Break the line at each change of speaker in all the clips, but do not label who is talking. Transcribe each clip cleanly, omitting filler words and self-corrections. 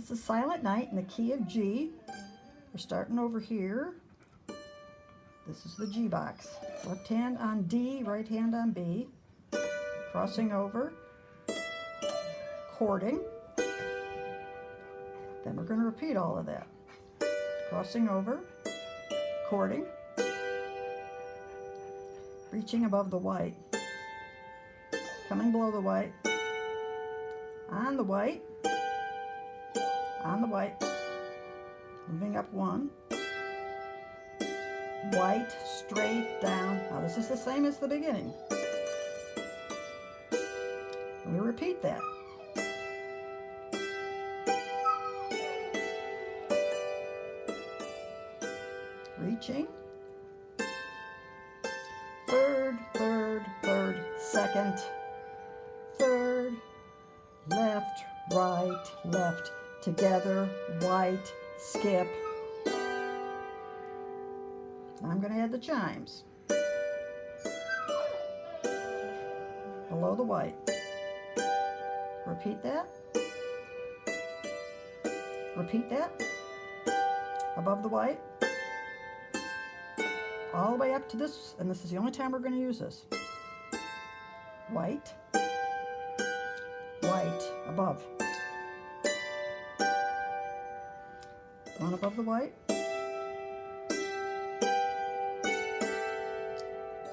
This is Silent Night in the key of G. We're starting over here. This is the G box. Left hand on D, right hand on B. Crossing over, chording. Then we're going to repeat all of that. Crossing over, chording, reaching above the white, coming below the white, on the white, on the white, moving up one, white, straight down. Now this is the same as the beginning. We repeat that. Reaching, third, third, third, second, third, left, right, left, together, white, skip. Now I'm going to add the chimes. Below the white. Repeat that. Repeat that. Above the white. All the way up to this, and this is the only time we're going to use this. White, white, above. One above the white.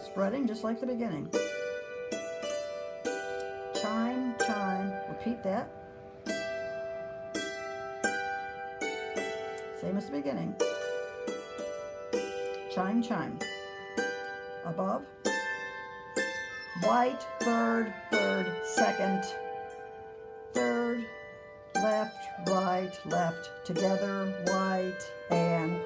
Spreading just like the beginning. Chime, chime, repeat that. Same as the beginning. Chime, chime. Above. White, third, third, second, third, left, right, left, together, white, and